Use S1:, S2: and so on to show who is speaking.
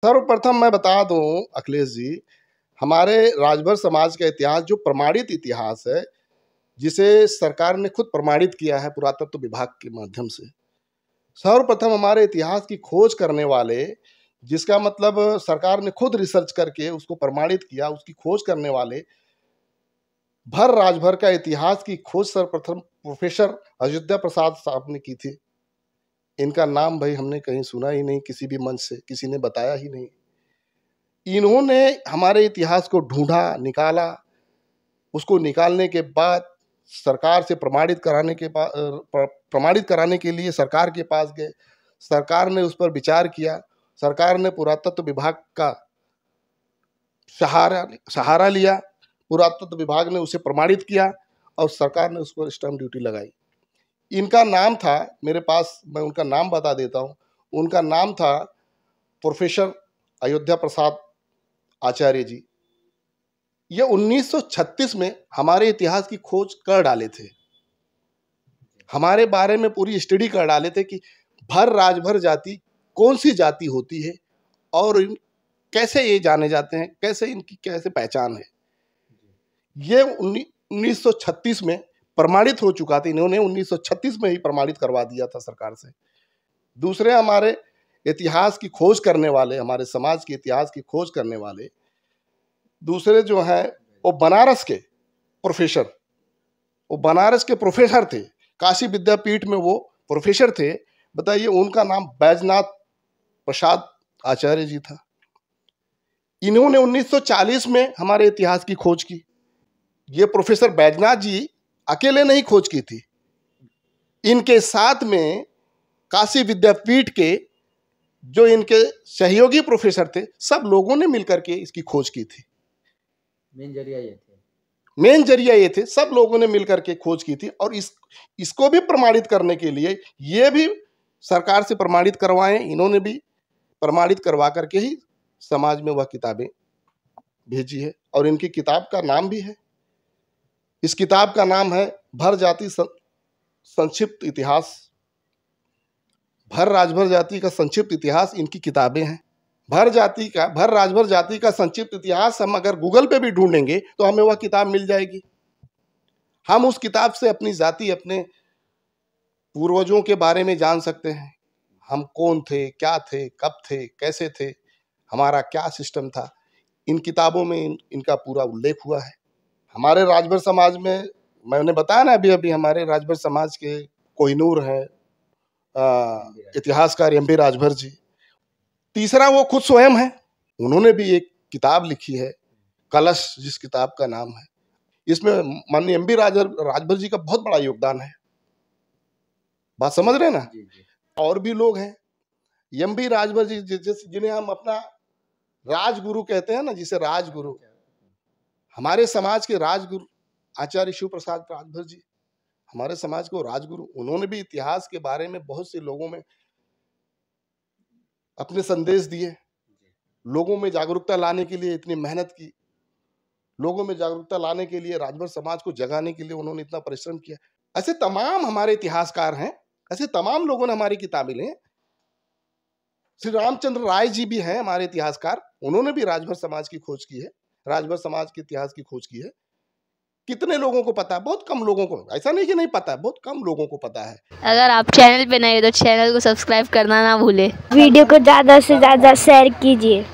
S1: सर्वप्रथम मैं बता दूं अखिलेश जी, हमारे राजभर समाज का इतिहास जो प्रमाणित इतिहास है, जिसे सरकार ने खुद प्रमाणित किया है पुरातत्व विभाग के माध्यम से। सर्वप्रथम हमारे इतिहास की खोज करने वाले, जिसका मतलब सरकार ने खुद रिसर्च करके उसको प्रमाणित किया, उसकी खोज करने वाले भर राजभर का इतिहास की खोज सर्वप्रथम प्रोफेसर अयोध्या प्रसाद साहब ने की थी। इनका नाम भाई हमने कहीं सुना ही नहीं, किसी भी मंच से किसी ने बताया ही नहीं। इन्होंने हमारे इतिहास को ढूंढा, निकाला, उसको निकालने के बाद सरकार से प्रमाणित कराने के लिए सरकार के पास गए। सरकार ने उस पर विचार किया। सरकार ने पुरातत्व विभाग का सहारा लिया। पुरातत्व विभाग ने उसे प्रमाणित किया और सरकार ने उस पर स्टैम्प ड्यूटी लगाई। इनका नाम था, मेरे पास, मैं उनका नाम बता देता हूँ। उनका नाम था प्रोफेसर अयोध्या प्रसाद आचार्य जी। ये 1936 में हमारे इतिहास की खोज कर डाले थे, हमारे बारे में पूरी स्टडी कर डाले थे कि भर राजभर जाति कौन सी जाति होती है और कैसे ये जाने जाते हैं, कैसे इनकी कैसे पहचान है। ये 1936 में प्रमाणित हो चुका था। इन्होंने 1936 में ही प्रमाणित करवा दिया था सरकार से। दूसरे हमारे इतिहास की खोज करने वाले, हमारे समाज के इतिहास की खोज करने वाले दूसरे जो हैं, वो बनारस के प्रोफेसर थे। काशी विद्यापीठ में वो प्रोफेसर थे। बताइए, उनका नाम बैजनाथ प्रसाद आचार्य जी था। इन्होंने 1940 में हमारे इतिहास की खोज की। ये प्रोफेसर बैजनाथ जी अकेले नहीं खोज की थी, इनके साथ में काशी विद्यापीठ के जो इनके सहयोगी प्रोफेसर थे, सब लोगों ने मिलकर के इसकी खोज की थी। मेन जरिया ये थे, सब लोगों ने मिलकर के खोज की थी। और इसको भी प्रमाणित करने के लिए ये भी सरकार से प्रमाणित करवाए। इन्होंने भी प्रमाणित करवा करके ही समाज में वह किताबें भेजी है। और इनकी किताब का नाम भी है, इस किताब का नाम है भर जाति संक्षिप्त इतिहास। भर राजभर जाति का संक्षिप्त इतिहास इनकी किताबें हैं। भर राजभर जाति का संक्षिप्त इतिहास हम अगर गूगल पे भी ढूंढेंगे तो हमें वह किताब मिल जाएगी। हम उस किताब से अपनी जाति, अपने पूर्वजों के बारे में जान सकते हैं। हम कौन थे, क्या थे, कब थे, कैसे थे, हमारा क्या सिस्टम था। इन किताबों में इनका पूरा उल्लेख हुआ है। हमारे राजभर समाज में, मैंने बताया ना अभी हमारे राजभर समाज के कोहिनूर हैं इतिहासकार एम.बी. राजभर जी। तीसरा, वो खुद स्वयं है। उन्होंने भी एक किताब लिखी है, कलश, जिस किताब का नाम है। इसमें माननीय एम.बी. राजभर जी का बहुत बड़ा योगदान है। बात समझ रहे हैं ना? और भी लोग हैं, एम.बी. राजभर जी जिन्हें हम अपना राजगुरु कहते हैं ना, जिसे राजगुरु, हमारे समाज के राजगुरु आचार्य शिव प्रसाद राजभर जी, हमारे समाज को राजगुरु। उन्होंने भी इतिहास के बारे में बहुत से लोगों में अपने संदेश दिए, लोगों में जागरूकता लाने के लिए इतनी मेहनत की, लोगों में जागरूकता लाने के लिए, राजभर समाज को जगाने के लिए उन्होंने इतना परिश्रम किया। ऐसे तमाम हमारे इतिहासकार हैं, ऐसे तमाम लोगों ने हमारी किताबें ली। श्री रामचंद्र राय जी भी हैं हमारे इतिहासकार। उन्होंने भी राजभर समाज की खोज की है, राजभर समाज के इतिहास की खोज की है। कितने लोगों को पता है? बहुत कम लोगों को। ऐसा नहीं कि नहीं पता है, बहुत कम लोगों को पता है।
S2: अगर आप चैनल पे नए हो तो चैनल को सब्सक्राइब करना ना भूले।
S3: वीडियो को ज़्यादा से ज़्यादा शेयर कीजिए।